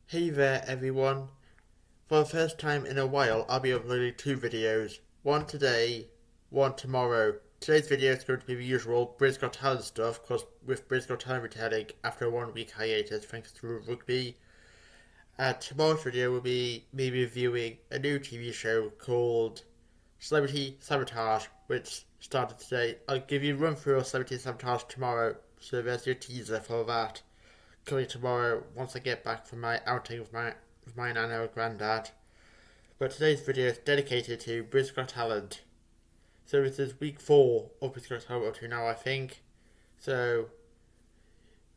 Hey there everyone. For the first time in a while, I'll be uploading two videos. One today, one tomorrow. Today's video is going to be the usual Britain's Got Talent stuff, because with Britain's Got Talent returning after a 1 week hiatus thanks to rugby. And tomorrow's video will be me reviewing a new TV show called Celebrity Sabotage, which started today. I'll give you a run through of Celebrity Sabotage tomorrow, so there's your teaser for that. Coming tomorrow once I get back from my outing with my nana and granddad. But today's video is dedicated to Britain's Got Talent. So this is week 4 of Britain's Got Talent up to now, I think. So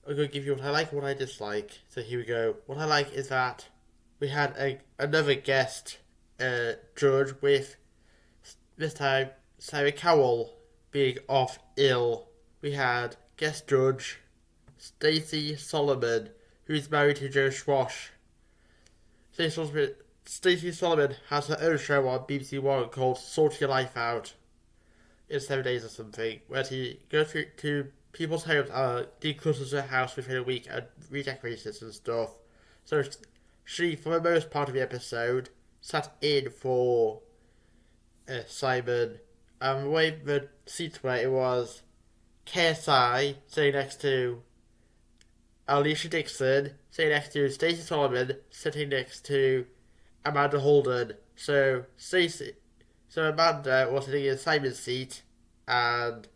I'm going to give you what I like and what I dislike. So here we go. What I like is that we had another guest judge with, this time, Simon Cowell being off ill. We had guest judge Stacey Solomon, who is married to Joe Schwash. Stacey Solomon has her own show on BBC One called Sort Your Life Out in 7 days or something, where she goes to people's homes and declutters their house within a week and redecorates it and stuff. So she, for the most part of the episode, sat in for Simon, and the way the seats were, it was KSI sitting next to Alicia Dixon, sitting next to Stacey Solomon, sitting next to Amanda Holden. So Amanda was sitting in Simon's seat, and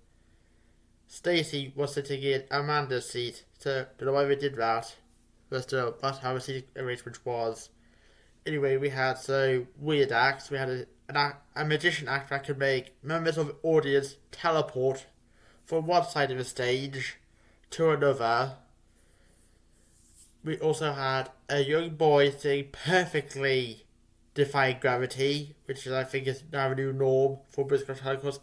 Stacey was sitting in Amanda's seat. So don't know why they did that, but still, that's how the seat arrangement was. Anyway, we had weird acts. We had a magician act that could make members of the audience teleport from one side of the stage to another. We also had a young boy sing perfectly defying gravity, which I think is now a new norm for British Got Talent, because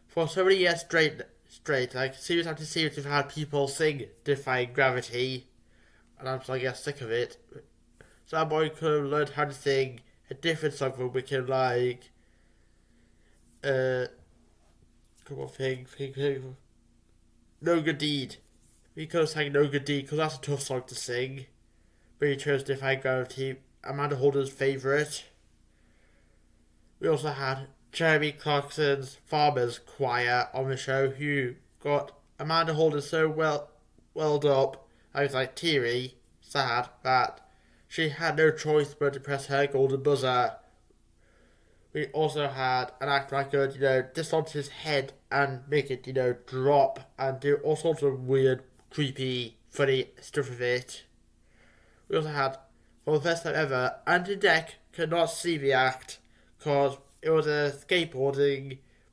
for so many years straight, like series after series, we've had people sing defying gravity, and I'm starting to get sick of it. So that boy could have learned how to sing a different song from Wicked, like come on, think. No Good Deed. We could have sang No Good Deed, because that's a tough song to sing. But he chose Defying Gravity, Amanda Holden's favourite. We also had Jeremy Clarkson's Farmers Choir on the show, who got Amanda Holden so welled up, I was like teary, sad, that she had no choice but to press her golden buzzer. We also had an actor that could, distort his head and make it, drop and do all sorts of weird, creepy, funny stuff with it. We also had, for the first time ever, Andy Deck could not see the act because it was a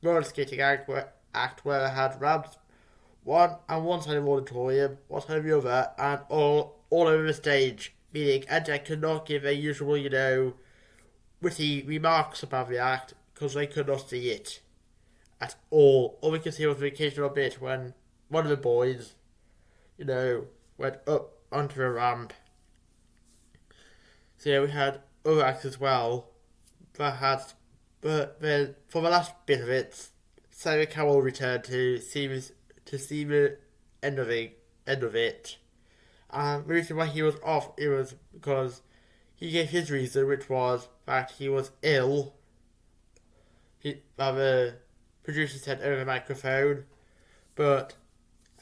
roller skating act where it had ramps on one side of the auditorium, one side of the other, and all over the stage. Meaning Andy Deck could not give a usual, witty remarks about the act because they could not see it at all. All we could see was the occasional bit when one of the boys, went up onto a ramp. So yeah, we had other acts as well. But then for the last bit of it, Simon Cowell returned to see the end of it. And the reason why he was off, it was because he gave his reason, which was that he was ill. The producer said over the microphone, but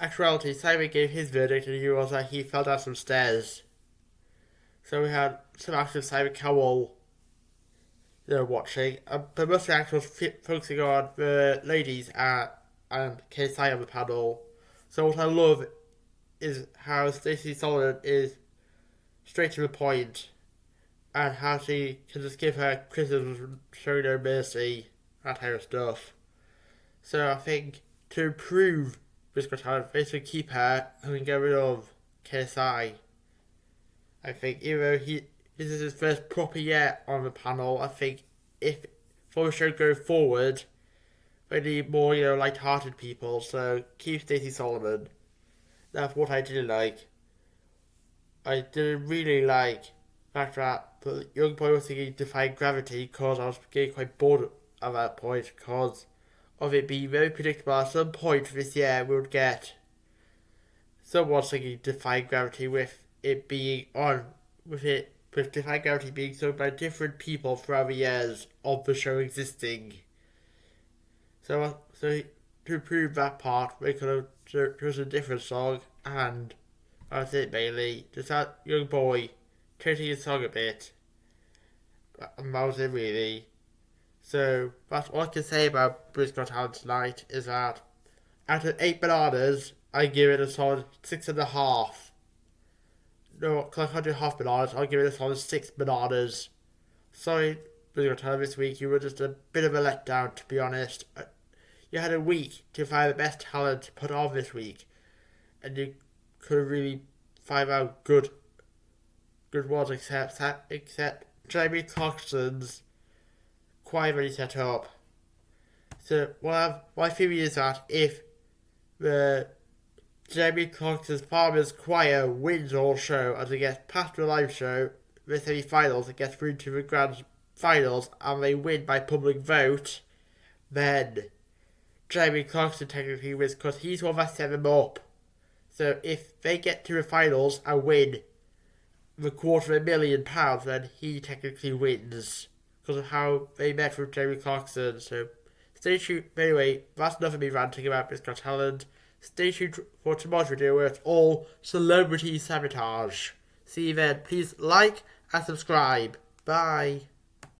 actuality, Simon gave his verdict, and he was that he fell down some stairs. So we had some actors of Simon Cowell, watching, but most of the actors was focusing on the ladies and KSI on the panel. So what I love is how Stacey Solomon is straight to the point, and how she can just give her criticism, show no mercy, that kind of stuff. So I think to improve Britain's Got Talent, they should keep her and get rid of KSI. I think even though this is his first proper year on the panel, I think if for the show going forward, they need more, light-hearted people. So keep Stacey Solomon. That's what I didn't like. I didn't really like the fact that the young boy was singing Defying Gravity, because I was getting quite bored at that point because of it being very predictable. At some point this year we would get someone singing Defying Gravity with it being on with Defy Gravity being sung by different people throughout the years of the show existing. So to prove that part, we could have chosen a different song, and that's it mainly. Just that young boy changing his song a bit. And that was it really. So that's all I can say about Britain's Got Talent tonight, is that out of 8 bananas, I give it a solid 6.5. No, because I can't do half bananas, I'll give it a solid 6 bananas. Sorry, Britain's Got Talent this week, you were just a bit of a letdown, to be honest. You had a week to find the best talent to put on this week, and you could really find out good ones, except Jeremy Clarkson's quite already set up. So my theory is that if the Jeremy Clarkson's Farmers Choir wins all show and they get past the live show, the semi-finals, and get through to the grand finals, and they win by public vote, then Jeremy Clarkson technically wins because he's the one that set them up. So if they get to the finals and win the £250,000, then he technically wins because of how they met with Jeremy Clarkson. So stay tuned. Anyway, that's enough of me ranting about Britain's Got Talent. Stay tuned for tomorrow's video where it's all celebrity sabotage. See you then. Please like and subscribe. Bye.